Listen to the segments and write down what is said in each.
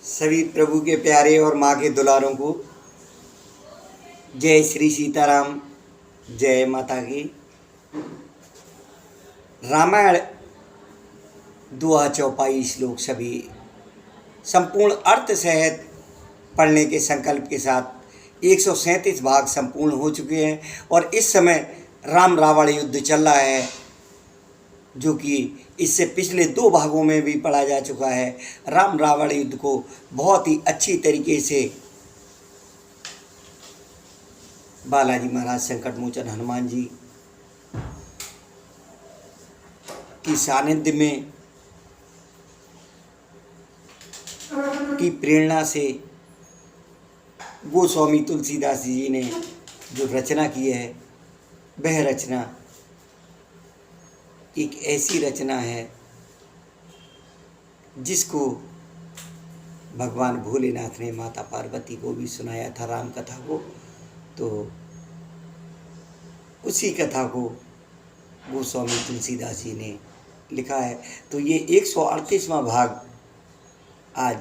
सभी प्रभु के प्यारे और माँ के दुलारों को जय श्री सीताराम, जय माता की। रामायण दुआ चौपाई श्लोक सभी संपूर्ण अर्थ सहित पढ़ने के संकल्प के साथ 137 भाग संपूर्ण हो चुके हैं और इस समय राम रावण युद्ध चल रहा है, जो कि इससे पिछले 2 भागों में भी पढ़ा जा चुका है। राम रावण युद्ध को बहुत ही अच्छी तरीके से बालाजी महाराज संकट मोचन हनुमान जी की सानिध्य में की प्रेरणा से गोस्वामी तुलसीदास जी ने जो रचना की है, वह रचना एक ऐसी रचना है जिसको भगवान भोलेनाथ ने माता पार्वती को भी सुनाया था राम कथा को। तो उसी कथा को गोस्वामी तुलसीदास जी ने लिखा है। तो ये 138वां भाग आज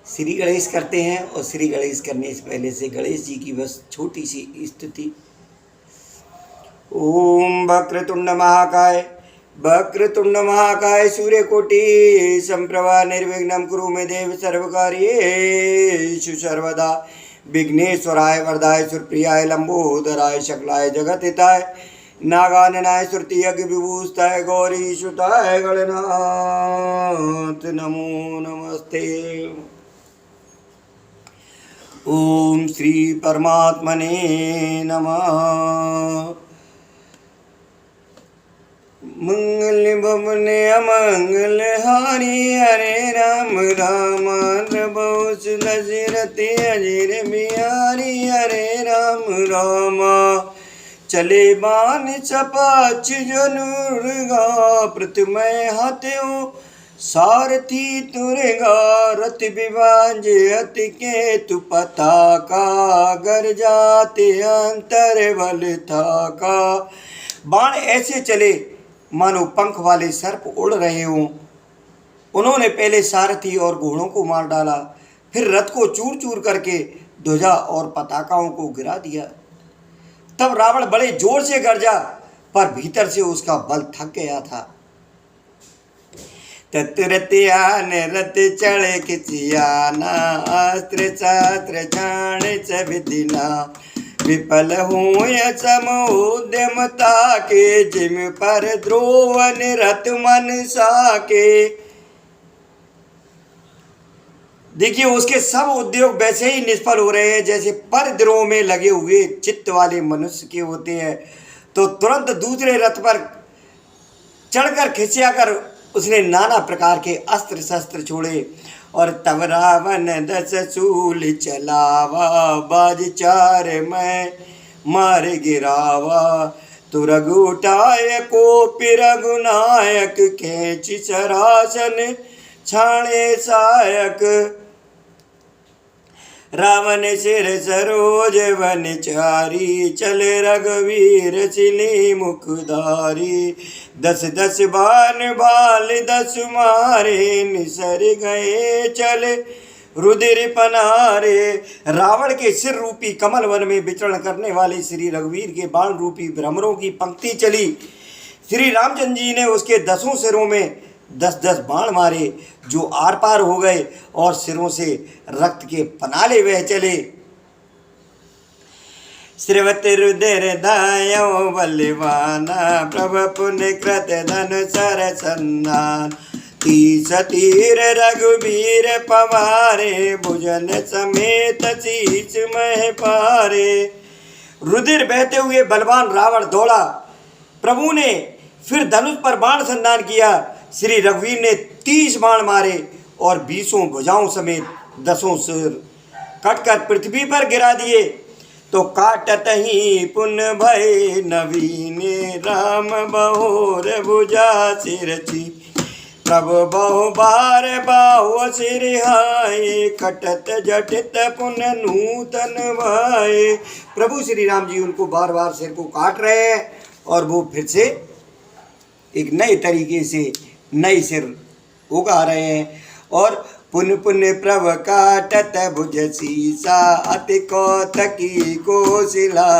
श्री गणेश करते हैं और श्री गणेश करने से पहले से गणेश जी की बस छोटी सी स्तुति। ओम वक्रतुंड महाकाय सूर्यकोटि संप्रभा निर्विघ्नं कुरु मे देव सर्वकार्येषु सर्वदा। विघ्नेश्वराय वरदाय सुरप्रियाय लंबोदराय शकलाय जगतहिताय नागाननाय श्रुति यज्ञ विभूषिताय गौरी सुताय गणनाथ नमो नमस्ते। ओम श्री परमात्मने नमः। मंगल भवन अमंगल हारी हरे राम राम बोस दशरथ अजीर बिहारी हरे राम राम। चले बान चपाच जनुर्गा प्रतमय हाथों सारथी तुरगा रथ विभाज अति के तु पताका गर जाते अंतर बल था का। बाण ऐसे चले मानो पंख वाले सर्प उड़ रहे हों। उन्होंने पहले सारथी और घोड़ों को मार डाला, फिर रथ को चूर चूर करके ध्वजा और पताकाओं को गिरा दिया। तब रावण बड़े जोर से गरजा, पर भीतर से उसका बल थक गया था। तत्रत्यान रथ चढ़े खिचियाना अस्त्र शास्त्र छाण च विधिना विफल हुए समोद्यमता के जिम पर द्रोवन रथ मन साके। देखिए उसके सब उद्योग वैसे ही निष्फल हो रहे हैं जैसे परद्रोह में लगे हुए चित्त वाले मनुष्य के होते हैं। तो तुरंत दूसरे रथ पर चढ़कर खिंचा कर उसने नाना प्रकार के अस्त्र शस्त्र छोड़े और तब रावण 10 शूल चलावा बाज 4 में मार गिरावा। तो रघुटाय को रघुनायक खेच सरासन छाणे सायक। रावण सिर सरोज वन चारी चले रघुवीर चिली मुखधारी। 10 बाण बाल 10 मारे निसर गए चले रुधिर पनारे। रावण के सिर रूपी कमल वन में विचरण करने वाले श्री रघुवीर के बाण रूपी भ्रमरों की पंक्ति चली। श्री रामचंद्र जी ने उसके 10 सिरों में 10 बाण मारे जो आर पार हो गए और सिरों से रक्त के पनाले बह चले। श्रीवत रुधिर दायो बलवाना प्रभ पुण्य कृत धन सर संधान। 30 तीर रघुवीर पवारे भुजन समेत शीश मह पारे। रुधिर बहते हुए बलवान रावण दौड़ा। प्रभु ने फिर धनुष पर बाण संधान किया। श्री रघुवीर ने 30 बाण मारे और 20 भुजाओं समेत 10 सिर कटकर पृथ्वी पर गिरा दिए। तो काटत ही पुण्य भय नवीन राम बहोर भुजा सिरची। प्रभु बहु बार बाहु सिरहाए कटत जटित पुण्य नूतन भाई। प्रभु श्री राम जी उनको बार बार सिर को काट रहे हैं और वो फिर से एक नए तरीके से नए सिर उगा रहे हैं। और पुन पुन प्रभ काटत भुज सीसा अति कौतकी कोशिला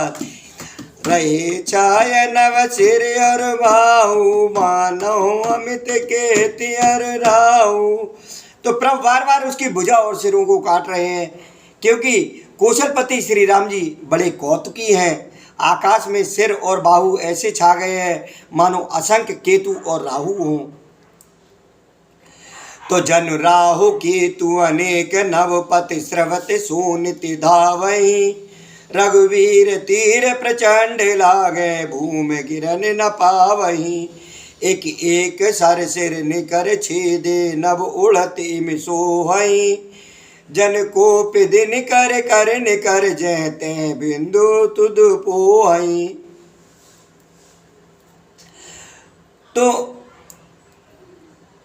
रहे छाय नव सिर और बाहु मानो अमित के तियर राहु। तो प्रभु बार बार उसकी भुजा और सिरों को काट रहे हैं, क्योंकि कौशलपति श्री राम जी बड़े कौतुकी हैं। आकाश में सिर और बाहु ऐसे छा गए हैं मानो असंख्य केतु और राहु हों। तो जन राहु केतु अनेक नवपति स्रवत सोनिति धावहि रघुवीर तीर प्रचंड लागे भूमि गिरन न पावहि। एक एक सर सिर निकर छेदे नभ उड़त इम सोहई जन को दिन कर कर निकर जहते बिंदु तुद पोहई। तो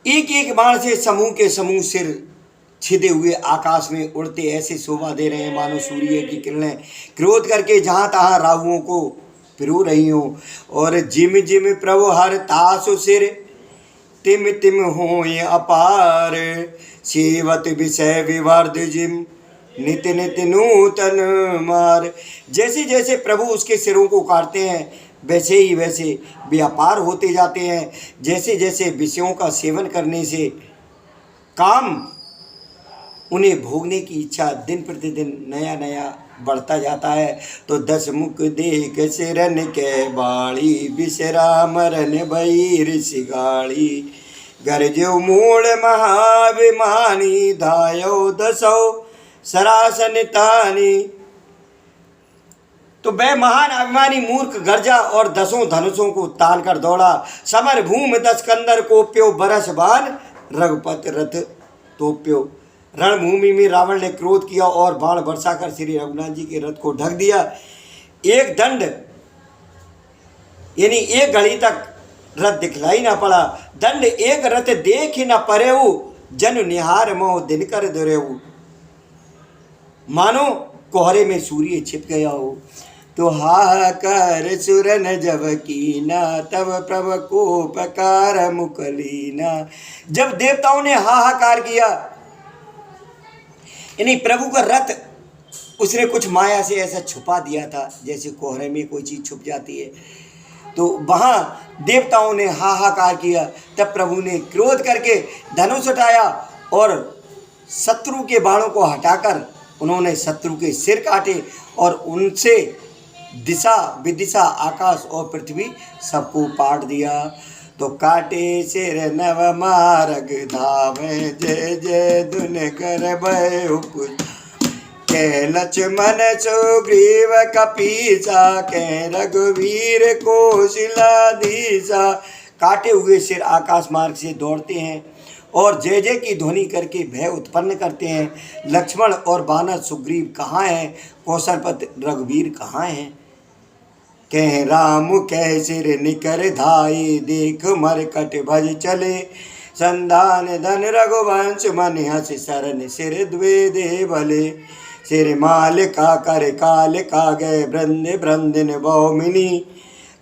एक एक बाण से समूह के समूह सिर छिदे हुए आकाश में उड़ते ऐसे शोभा दे रहे हैं मानो सूर्य की किरणें क्रोध करके जहाँ तहाँ राहुओं को पिरो रही हो। और जिम जिम प्रभु हर तासु सिर तिम तिम हो अपार सेवत विषय विवर्ध जिम नित नित नूतन मार। जैसे जैसे प्रभु उसके सिरों को काटते हैं वैसे ही वैसे व्यापार होते जाते हैं। जैसे जैसे विषयों का सेवन करने से काम उन्हें भोगने की इच्छा दिन प्रतिदिन नया नया बढ़ता जाता है। तो दस मुख देख सिरन के बाड़ी बिसरा मरन बईर सिगाड़ी गरजो मूल महाभिमानी धायो दसो सरासन तानी। तो वह महान अभिमानी मूर्ख गर्जा और दसों धनुषों को तान कर दौड़ा। समर भूमि 10 कंदर कोप्यो बरस बाण रघुपत रथ तोप्यो। रणभूमि में रावण ने क्रोध किया और बाण बरसा कर श्री रघुनाथ जी के रथ को ढक दिया। एक दंड यानी एक घड़ी तक रथ दिखलाई ना पड़ा। दंड एक रथ देख ही न परेऊ जन निहार मोह दिनकर दुरेऊ। मानो कोहरे में सूर्य छिप गया हो। तो हाहाकार सुरन जब कीना तब प्रभ को पकार मुकलीना। जब देवताओं ने हाहाकार किया यानी प्रभु का रथ उसने कुछ माया से ऐसा छुपा दिया था जैसे कोहरे में कोई चीज़ छुप जाती है। तो वहाँ देवताओं ने हाहाकार किया। तब प्रभु ने क्रोध करके धनुष उठाया और शत्रु के बाणों को हटाकर उन्होंने शत्रु के सिर काटे और उनसे दिशा विदिशा आकाश और पृथ्वी सबको पाट दिया। तो काटे सिर नव मार्ग धावे जय जय धुन कर भय उपज के लक्ष्मण सुग्रीव कपीसा के रघुवीर कौशलाधीसा। काटे हुए सिर आकाश मार्ग से दौड़ते हैं और जय जय की ध्वनि करके भय उत्पन्न करते हैं। लक्ष्मण और बानर सुग्रीव कहाँ हैं, कौशलपति रघुवीर कहाँ हैं। कह राम कह सिर निकर धाये देख मरकट भज चले संधान धन रघुवंश मन हस शरण सिर द्वे दे भले। सिर माल का कर काल का गए बृंद बृंदिन बहुमिनी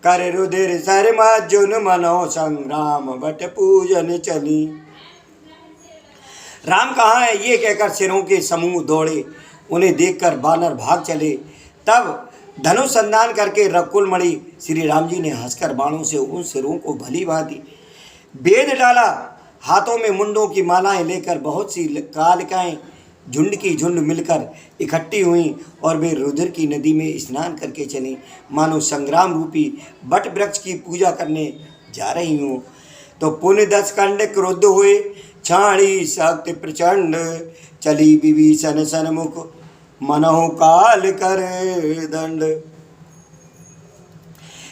कर रुधिर शर्मा जुन मनो संग्राम बट पूजन चली। राम कहाँ है ये कहकर सिरों के समूह दौड़े। उन्हें देखकर बानर भाग चले। तब धनुष संधान करके रकुलमणि श्री राम जी ने हंसकर बाणों से उन सिरों को भली भांति बेध डाला। हाथों में मुंडों की मालाएं लेकर बहुत सी कालिकाएं झुंड की झुंड मिलकर इकट्ठी हुई और वे रुधिर की नदी में स्नान करके चली मानो संग्राम रूपी बट वृक्ष की पूजा करने जा रही हूँ। तो पुण्य 10 कंड क्रुद्ध हुए छाणी शक्ति प्रचंड चली विभीषण सन्मुख मनहु काल कर दंड।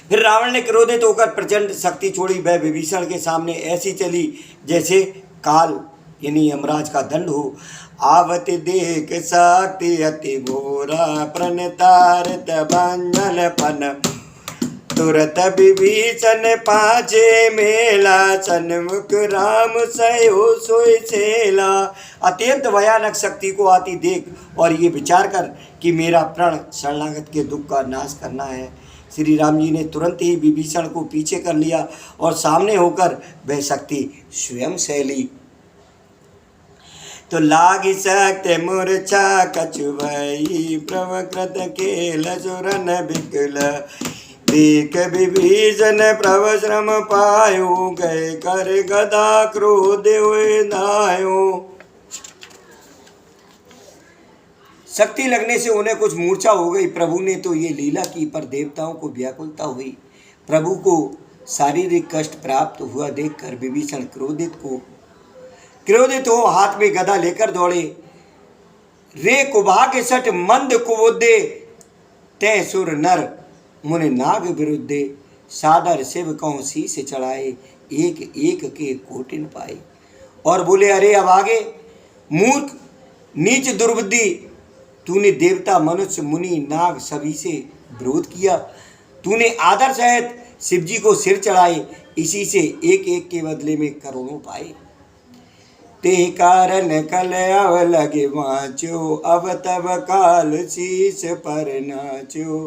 फिर रावण ने क्रोधित होकर प्रचंड शक्ति छोड़ी। वह विभीषण के सामने ऐसी चली जैसे काल यानी यमराज का दंड हो। आवत देख शक्ति अति घोरा प्रणतारत बंजल पन तुरत विभीषण पाछे मेला सन्मुख राम सयो सोई सेला। अत्यंत भयानक शक्ति को आती देख और ये विचार कर कि मेरा प्रण शरणागत के दुख का नाश करना है, श्री राम जी ने तुरंत ही विभीषण को पीछे कर लिया और सामने होकर वह शक्ति स्वयं शैली तो लागी सकते मूर्छा कछु भई प्रभु कृत केल सुरन बिकल देख विभीषण प्रभु श्रम पायो गए कर गदा क्रोध हुए दायो। शक्ति लगने से उन्हें कुछ मूर्छा हो गई। प्रभु ने तो ये लीला की पर देवताओं को व्याकुलता हुई। प्रभु को शारीरिक कष्ट प्राप्त हुआ देखकर विभीषण क्रोधित हो हाथ में गदा लेकर दौड़े। रे कुभाग्य सट मंद कुबुद्धे तय सुर नर मुनि नाग विरुद्धे सादर शिव कहूँ शीस चढ़ाए एक एक के कोटिन पाए। और बोले अरे अभागे मूर्ख नीच दुर्बुद्धि, तूने देवता मनुष्य मुनि नाग सभी से विरोध किया। तूने आदर सहित शिव जी को सिर चढ़ाए, इसी से एक एक के बदले में करोड़ों पाए। ते कारण कल अव लगे वाँचो अब तब काल शीस पर नाचो।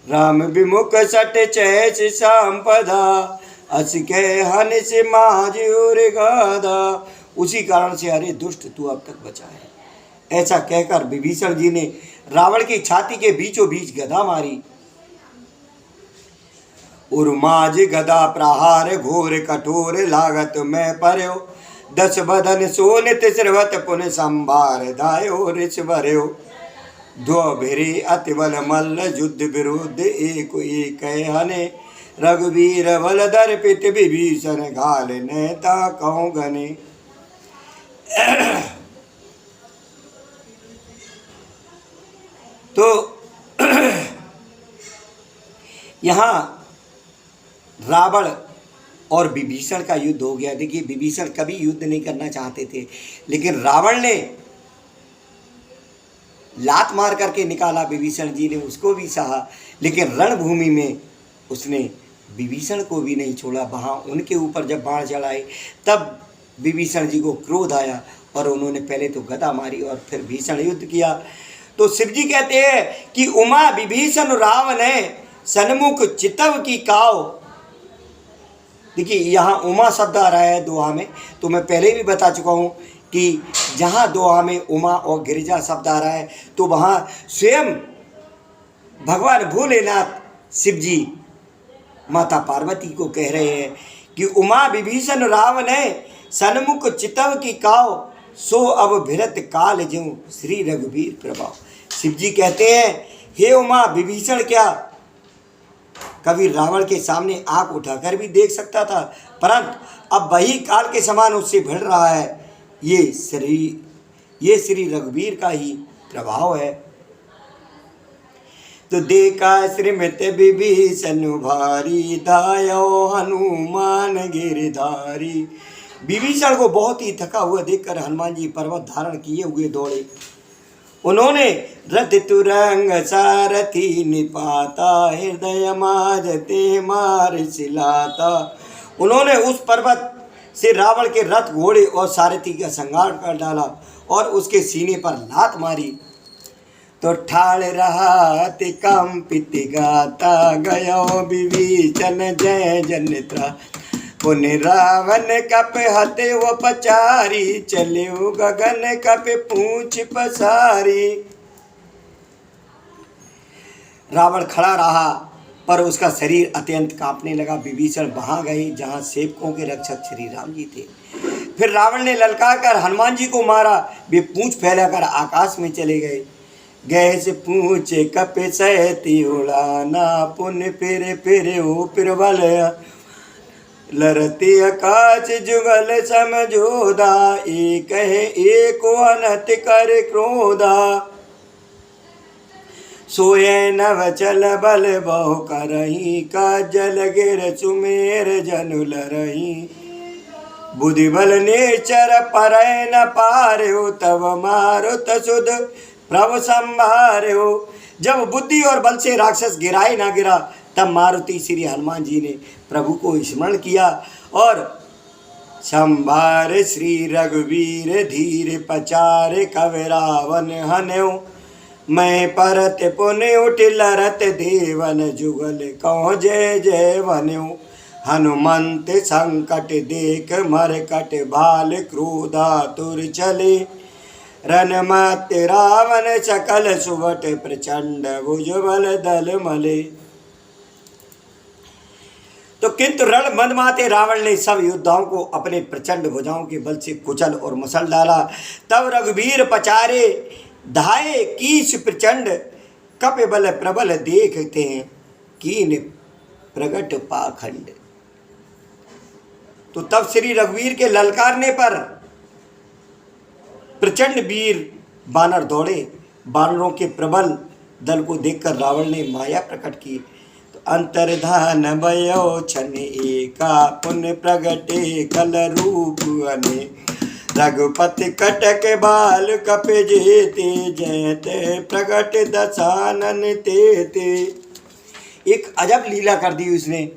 राम विमुख सट चैस संपदा अस के हन से माजूर गाधा। उसी कारण से अरे दुष्ट तू अब तक बचा है। ऐसा कहकर विभीषण जी ने रावण की छाती के बीचों बीच गदा मारी। उर्माज गदा प्रहार घोर कठोर लागत में पर्यो 10 बदन सोनित श्रवत पुन संभार दायो ऋष भर्यो। दो भिरी अति बल मल्ल युद्ध विरुद्ध एक एक हने रघुवीर बल दर्पित विभीषण घाल नेता कहूँ गने। तो यहाँ रावण और विभीषण का युद्ध हो गया। देखिए विभीषण कभी युद्ध नहीं करना चाहते थे, लेकिन रावण ने लात मार करके निकाला। विभीषण जी ने उसको भी सहा, लेकिन रणभूमि में उसने विभीषण को भी नहीं छोड़ा। वहाँ उनके ऊपर जब बाण चढ़ाए तब विभीषण जी को क्रोध आया और उन्होंने पहले तो गदा मारी और फिर भीषण युद्ध किया। तो शिव जी कहते हैं कि उमा विभीषण रावण है सन्मुख चितव की काव। देखिए यहाँ उमा शब्द आ रहा है दोहा में, तो मैं पहले भी बता चुका हूँ कि जहाँ दोहा में उमा और गिरिजा शब्द आ रहा है तो वहाँ स्वयं भगवान भोलेनाथ शिव जी माता पार्वती को कह रहे हैं कि उमा विभीषण रावण है सन्मुख चितव की काव सो अब भिरत काल ज्यों श्री रघुवीर प्रभाव। शिव जी कहते हैं हे उमा विभीषण क्या कभी रावण के सामने आंख उठाकर भी देख सकता था, परंतु अब वही काल के समान उससे भिड़ रहा है। ये श्री रघुवीर का ही प्रभाव है। तो देखा श्रीमत विभीषण भारी दायो हनुमान गिरधारी। विभीषण को बहुत ही थका हुआ देखकर हनुमान जी पर्वत धारण किए हुए दौड़े। उन्होंने रथ तुरंग सारथी निपाता हृदय माजते मार सिलाता। उन्होंने उस पर्वत से रावण के रथ घोड़े और सारथी का संहार कर डाला और उसके सीने पर लात मारी। तो ठाड़ रहा ते कंपित गाता गयो विभीषण जय जनित्रा। पुन रावण कप हते वो पचारी चले गगन कप पूछ पसारी। रावण खड़ा रहा पर उसका शरीर अत्यंत कांपने लगा। विभीषण वहां गए जहां सेवकों के रक्षक श्री राम जी थे। फिर रावण ने ललकारकर हनुमान जी को मारा। वे पूंछ फैलाकर आकाश में चले गए। गैस पूछे कपे सहती उड़ाना पुन फिर ओ फिर लरती आकाश जुगल समझोदा एक है एक अनत कर क्रोधा। सोये नव चल बल बहु करही का जल गिर सुमेर जनु लरही। बुद्धि बल नेचर पर न पार्यो तब मारुत सुध प्रभु संभार्यो। जब बुद्धि और बल से राक्षस गिराए ना गिरा तब मारुति श्री हनुमान जी ने प्रभु को स्मरण किया और संभार श्री रघुवीर धीर पचार कवि रावण हन्यो। मैं परत पुण्य उठ लरत देवन जुगल कहो जय जय वन्यो। हनुमंत संकट देख मरकट भाल क्रोधा तुर चले रणमत रावण सकल सुवट प्रचंड भुजबल दल मले। तो किंतु रण मदमाते रावण ने सब योद्धाओं को अपने प्रचंड भुजाओं के बल से कुचल और मसल डाला। तब रघुवीर पचारे धाये कीस प्रचंड, कपि बल प्रबल देखते हैं कीन प्रगट पाखंड। तो तब श्री रघुवीर के ललकारने पर प्रचंड वीर बानर दौड़े। बानरों के प्रबल दल को देखकर रावण ने माया प्रकट की। तो अंतर्धान भयो छन एका, पुण्य प्रगटे कल रूप अने। रघुपति कटक बाल कपि जेते, जयते प्रगट दशानन तेते। एक अजब लीला कर दी उसने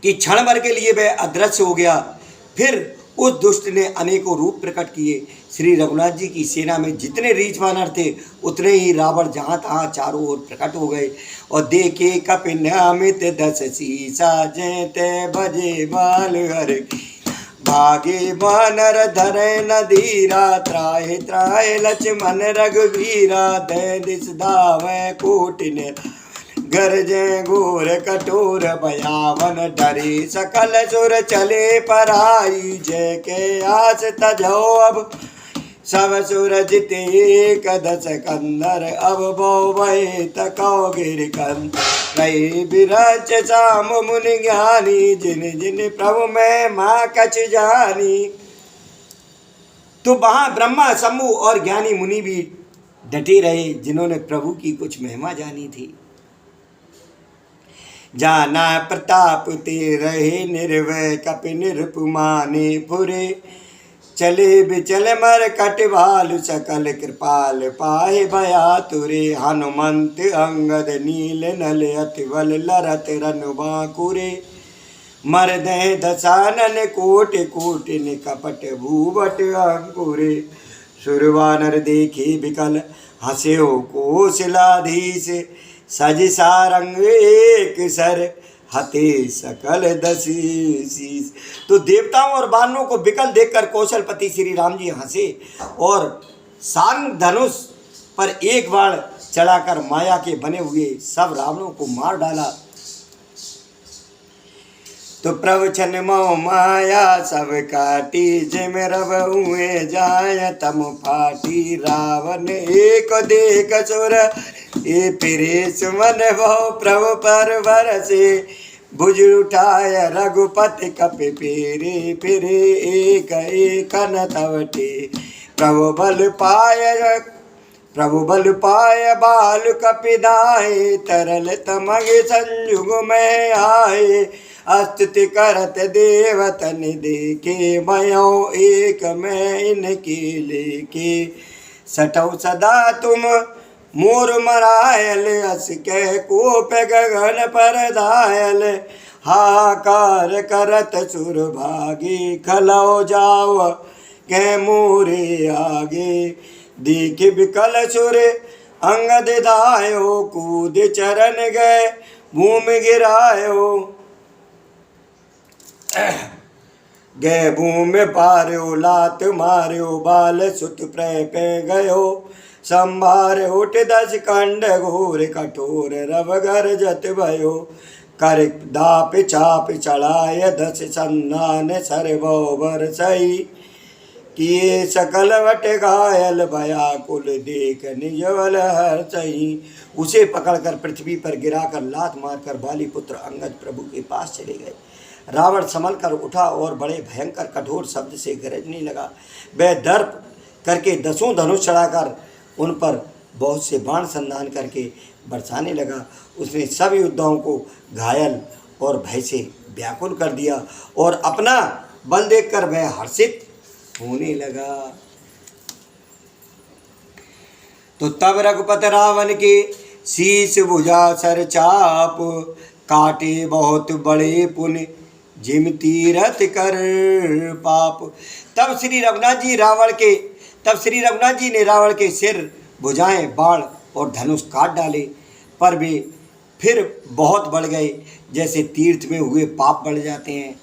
कि क्षण भर के लिए वह अदृश्य हो गया। फिर उस दुष्ट ने अनेकों रूप प्रकट किए। श्री रघुनाथ जी की सेना में जितने रीछ बानर थे उतने ही रावण जहाँ तहाँ चारों ओर प्रकट हो गए। और देखे कपि नामित दस सीसा, जयते बजे बाल हर। भागे बानर धरे नदीरा, त्राहे त्राहे लक्ष्मण रघुवीरा। दय दिस धावै कोटि गरजे घोर कठोर भयावन, डरे सकल सुर चले पराई। जय के आस तजो अब सब सुर जिते, एक दस कंदर अब भय तकौ गिर कंद। रहे बिरच साम मुनि ज्ञानी, जिन जिन प्रभु में माँ कछ जानी। तो वहाँ ब्रह्मा शंभु और ज्ञानी मुनि भी डटे रहे जिन्होंने प्रभु की कुछ महिमा जानी थी। जाना प्रताप ते रहे निर्भय, कपि निरुपमाने पुरे। चले बिचल मर कटवाल, सकल कृपाल पाए भया तुरे। हनुमंत अंगद नील नल, अति बल लरत रनु बांकुरे। मरदय दशानन कोटि कोटि, निकपट भूवट अंकुरे। सुरवानर देखे बिकल, हंस्यो कौशलाधीश। सज सारंग एक सर, हते सकल दशीस। तो देवताओं और बानरों को विकल देखकर कौशलपति श्री राम जी हंसे और सारंग धनुष पर एक बाण चढ़ाकर माया के बने हुए सब रावणों को मार डाला। तो प्रवचन मो माया सब काटी, जिम रव हुए जाय तम फाटी। रावण एक देख सुर ए फिरे सुमन भव, प्रभु पर बरसे। भुज उठाय रघुपति कपि फेरे, फिरे एक एक न तवटे। प्रभु बल पाय बाल कपि दाए, तरल तमग संयुग में आए। स्तुति करत देवतन देखे, भयो एक मैं इनके लेके। सटौ सदा तुम मोर मरायल, अस के कोप गगन पर दायल। हाकार करत सुर भागे, खलौ जाओ के मोरे आगे। देख बिकल सुर अंगद दायो, कूद चरण गए भूमि गिरायो। गए भूमि पार्यो, लात मार्यो, बाल सुत प्रे पे गयो। संभार उठ दस कंड, घोर कठोर रव गर्जत भयो। कर दाप चाप चढ़ाय दस संधान, सर भवर सही। किए सकल वट घायल, भयाकुल देख निज बल हर्षहि। उसे पकड़कर पृथ्वी पर गिराकर लात मारकर बाली पुत्र अंगद प्रभु के पास चले गए। रावण संभल कर उठा और बड़े भयंकर कठोर शब्द से गरजने लगा। वह दर्प करके दसों धनुष चढ़ाकर उन पर बहुत से बाण संधान करके बरसाने लगा। उसने सब योद्धाओं को घायल और भय से व्याकुल कर दिया और अपना बल देखकर वह हर्षित होने लगा। तो तब रघुपति रावण के शीश भुजा सर चाप, काटे बहुत बड़े पुण्य जिम तीरथ कर पाप। तब श्री रघुनाथ जी ने रावण के सिर, भुजाएं, बाण और धनुष काट डाले, पर वे फिर बहुत बढ़ गए। जैसे तीर्थ में हुए पाप बढ़ जाते हैं,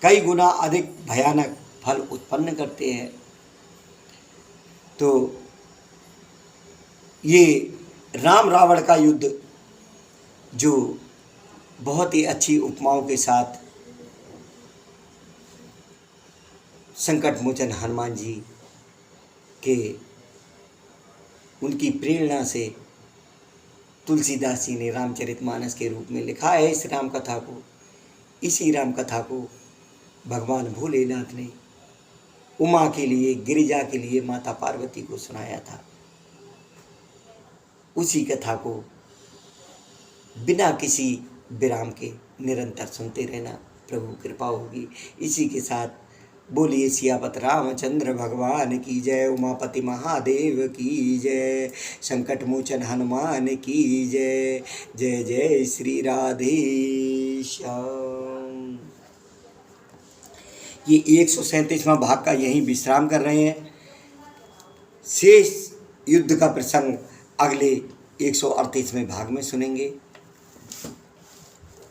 कई गुना अधिक भयानक फल उत्पन्न करते हैं। तो ये राम रावण का युद्ध जो बहुत ही अच्छी उपमाओं के साथ संकट मोचन हनुमान जी के उनकी प्रेरणा से तुलसीदास जी ने रामचरितमानस के रूप में लिखा है इस राम कथा को। इसी राम कथा को भगवान भोलेनाथ ने उमा के लिए, गिरिजा के लिए माता पार्वती को सुनाया था। उसी कथा को बिना किसी विराम के निरंतर सुनते रहना, प्रभु कृपा होगी। इसी के साथ बोलिए सियापत रामचंद्र भगवान की जय, उमापति महादेव की जय, संकट मोचन हनुमान की जय। जय जय श्री राधे श्याम। ये 137वां भाग का यहीं विश्राम कर रहे हैं। शेष युद्ध का प्रसंग अगले 138वें भाग में सुनेंगे।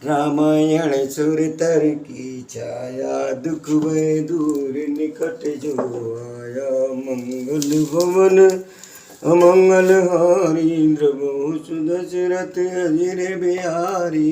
रामायण सुरतर की छाया, दुख भय दूर निकट जो आया, मंगल भवन अमंगल हारी, द्रवहु सुदशरथ अजर बिहारी।